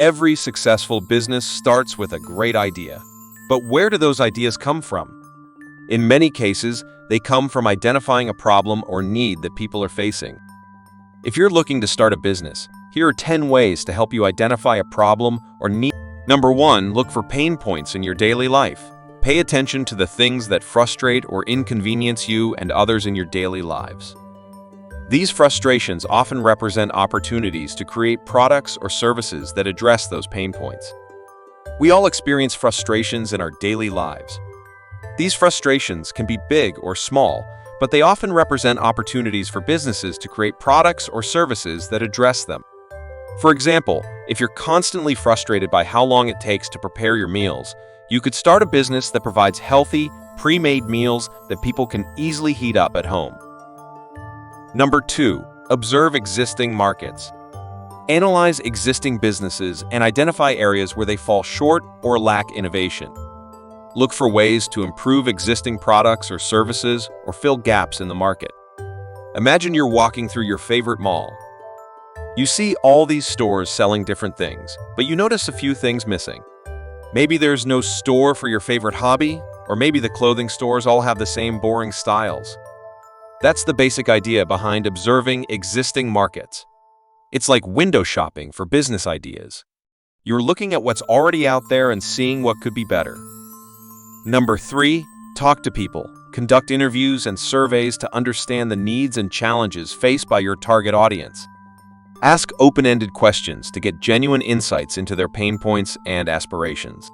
Every successful business starts with a great idea. But where do those ideas come from? In many cases, they come from identifying a problem or need that people are facing. If you're looking to start a business, here are 10 ways to help you identify a problem or need. Number 1, look for pain points in your daily life. Pay attention to the things that frustrate or inconvenience you and others in your daily lives. These frustrations often represent opportunities to create products or services that address those pain points. We all experience frustrations in our daily lives. These frustrations can be big or small, but they often represent opportunities for businesses to create products or services that address them. For example, if you're constantly frustrated by how long it takes to prepare your meals, you could start a business that provides healthy, pre-made meals that people can easily heat up at home. Number 2, observe existing markets. Analyze existing businesses and identify areas where they fall short or lack innovation. Look for ways to improve existing products or services or fill gaps in the market. Imagine you're walking through your favorite mall. You see all these stores selling different things, but you notice a few things missing. Maybe there's no store for your favorite hobby, or maybe the clothing stores all have the same boring styles. That's the basic idea behind observing existing markets. It's like window shopping for business ideas. You're looking at what's already out there and seeing what could be better. Number 3, talk to people. Conduct interviews and surveys to understand the needs and challenges faced by your target audience. Ask open-ended questions to get genuine insights into their pain points and aspirations.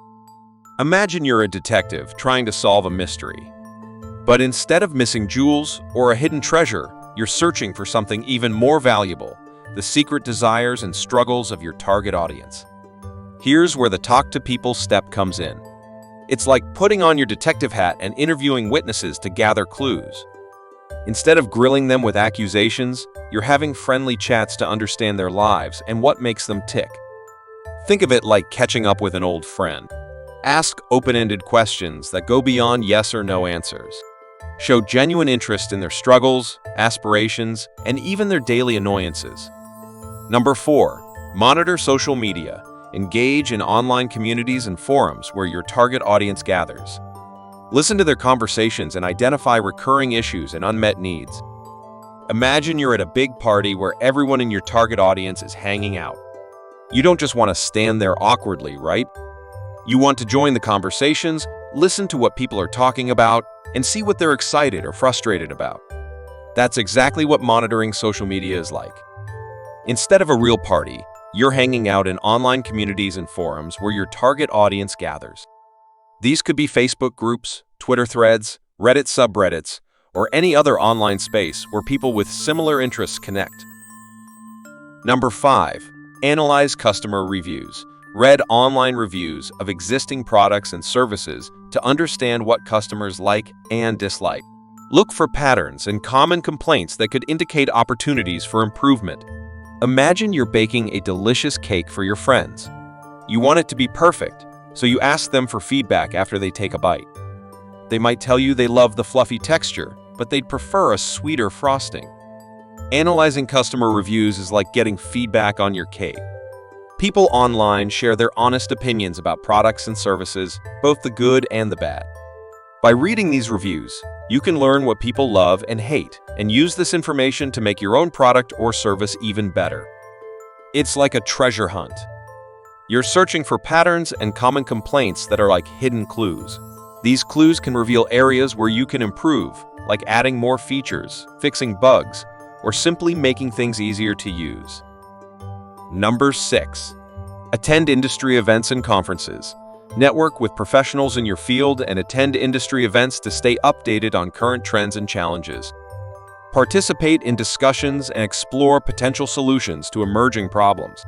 Imagine you're a detective trying to solve a mystery. But instead of missing jewels or a hidden treasure, you're searching for something even more valuable, the secret desires and struggles of your target audience. Here's where the talk to people step comes in. It's like putting on your detective hat and interviewing witnesses to gather clues. Instead of grilling them with accusations, you're having friendly chats to understand their lives and what makes them tick. Think of it like catching up with an old friend. Ask open-ended questions that go beyond yes or no answers. Show genuine interest in their struggles, aspirations, and even their daily annoyances. Number 4, monitor social media. Engage in online communities and forums where your target audience gathers. Listen to their conversations and identify recurring issues and unmet needs. Imagine you're at a big party where everyone in your target audience is hanging out. You don't just want to stand there awkwardly, right? You want to join the conversations, listen to what people are talking about, and see what they're excited or frustrated about. That's exactly what monitoring social media is like. Instead of a real party, you're hanging out in online communities and forums where your target audience gathers. These could be Facebook groups, Twitter threads, Reddit subreddits, or any other online space where people with similar interests connect. Number 5, analyze customer reviews. Read online reviews of existing products and services to understand what customers like and dislike. Look for patterns and common complaints that could indicate opportunities for improvement. Imagine you're baking a delicious cake for your friends. You want it to be perfect, so you ask them for feedback after they take a bite. They might tell you they love the fluffy texture, but they'd prefer a sweeter frosting. Analyzing customer reviews is like getting feedback on your cake. People online share their honest opinions about products and services, both the good and the bad. By reading these reviews, you can learn what people love and hate, and use this information to make your own product or service even better. It's like a treasure hunt. You're searching for patterns and common complaints that are like hidden clues. These clues can reveal areas where you can improve, like adding more features, fixing bugs, or simply making things easier to use. Number 6, attend industry events and conferences. Network with professionals in your field and attend industry events to stay updated on current trends and challenges. Participate in discussions and explore potential solutions to emerging problems.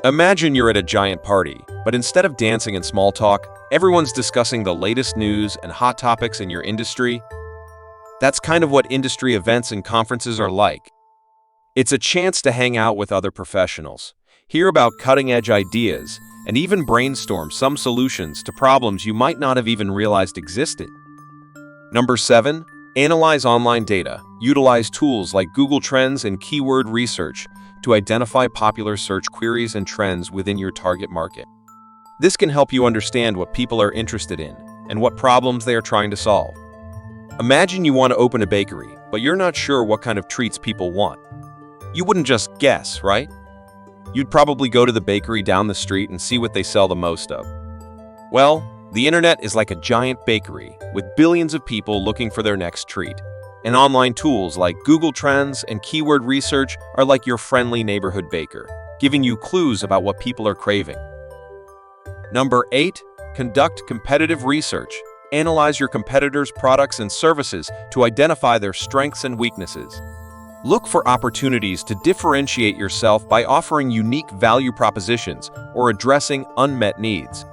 Imagine you're at a giant party, but instead of dancing and small talk, everyone's discussing the latest news and hot topics in your industry. That's kind of what industry events and conferences are like. It's a chance to hang out with other professionals, hear about cutting-edge ideas, and even brainstorm some solutions to problems you might not have even realized existed. Number 7, Analyze online data. Utilize tools like Google Trends and keyword research to identify popular search queries and trends within your target market. This can help you understand what people are interested in and what problems they are trying to solve. Imagine you want to open a bakery, but you're not sure what kind of treats people want. You wouldn't just guess, right? You'd probably go to the bakery down the street and see what they sell the most of. Well, the internet is like a giant bakery with billions of people looking for their next treat. And online tools like Google Trends and keyword research are like your friendly neighborhood baker, giving you clues about what people are craving. Number 8, conduct competitive research. Analyze your competitors' products and services to identify their strengths and weaknesses. Look for opportunities to differentiate yourself by offering unique value propositions or addressing unmet needs.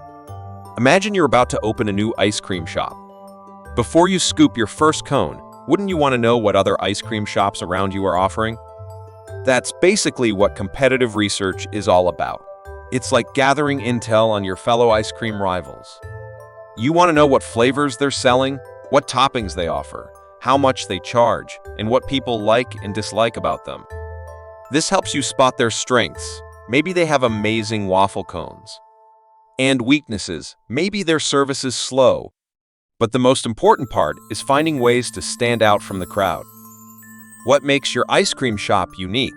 Imagine you're about to open a new ice cream shop. Before you scoop your first cone, wouldn't you want to know what other ice cream shops around you are offering? That's basically what competitive research is all about. It's like gathering intel on your fellow ice cream rivals. You want to know what flavors they're selling, what toppings they offer, how much they charge, and what people like and dislike about them. This helps you spot their strengths. Maybe they have amazing waffle cones. And weaknesses. Maybe their service is slow. But the most important part is finding ways to stand out from the crowd. What makes your ice cream shop unique?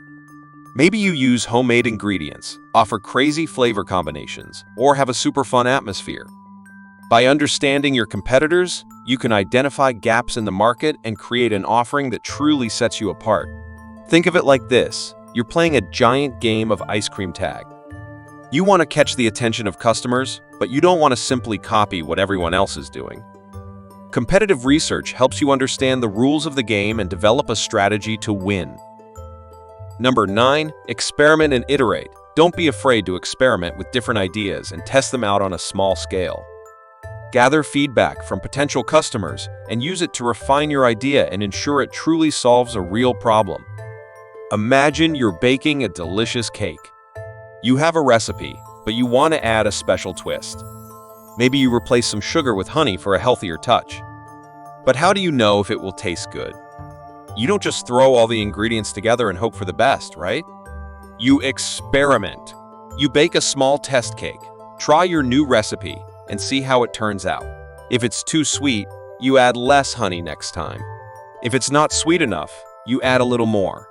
Maybe you use homemade ingredients, offer crazy flavor combinations, or have a super fun atmosphere. By understanding your competitors, you can identify gaps in the market and create an offering that truly sets you apart. Think of it like this: you're playing a giant game of ice cream tag. You want to catch the attention of customers, but you don't want to simply copy what everyone else is doing. Competitive research helps you understand the rules of the game and develop a strategy to win. Number 9, experiment and iterate. Don't be afraid to experiment with different ideas and test them out on a small scale. Gather feedback from potential customers and use it to refine your idea and ensure it truly solves a real problem. Imagine you're baking a delicious cake. You have a recipe, but you want to add a special twist. Maybe you replace some sugar with honey for a healthier touch. But how do you know if it will taste good? You don't just throw all the ingredients together and hope for the best, right? You experiment. You bake a small test cake, try your new recipe, and see how it turns out. If it's too sweet, you add less honey next time. If it's not sweet enough, you add a little more.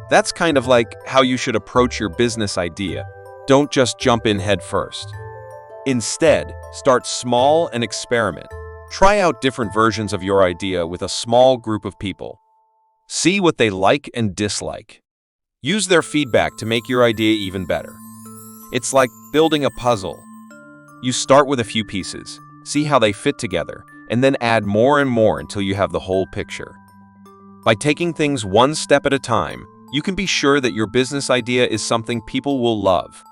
That's kind of like how you should approach your business idea. Don't just jump in head first. Instead, start small and experiment. Try out different versions of your idea with a small group of people. See what they like and dislike. Use their feedback to make your idea even better. It's like building a puzzle. You start with a few pieces, see how they fit together, and then add more and more until you have the whole picture. By taking things one step at a time, you can be sure that your business idea is something people will love.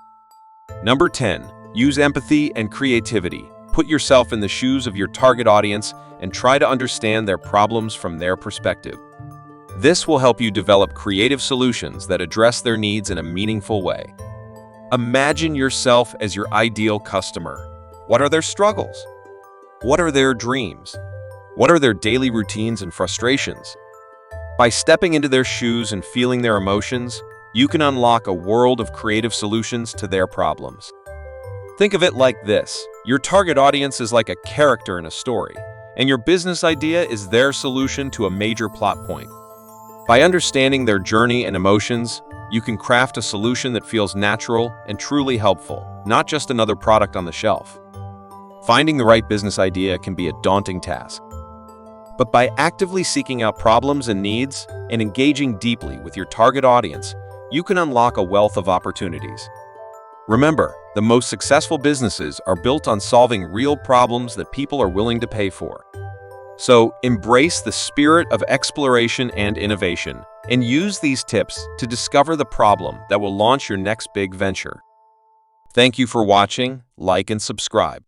Number 10, use empathy and creativity. Put yourself in the shoes of your target audience and try to understand their problems from their perspective. This will help you develop creative solutions that address their needs in a meaningful way. Imagine yourself as your ideal customer. What are their struggles? What are their dreams? What are their daily routines and frustrations? By stepping into their shoes and feeling their emotions, you can unlock a world of creative solutions to their problems. Think of it like this: your target audience is like a character in a story, and your business idea is their solution to a major plot point. By understanding their journey and emotions, you can craft a solution that feels natural and truly helpful, not just another product on the shelf. Finding the right business idea can be a daunting task. But by actively seeking out problems and needs and engaging deeply with your target audience, you can unlock a wealth of opportunities. Remember, the most successful businesses are built on solving real problems that people are willing to pay for. So, embrace the spirit of exploration and innovation, and use these tips to discover the problem that will launch your next big venture. Thank you for watching, like and subscribe.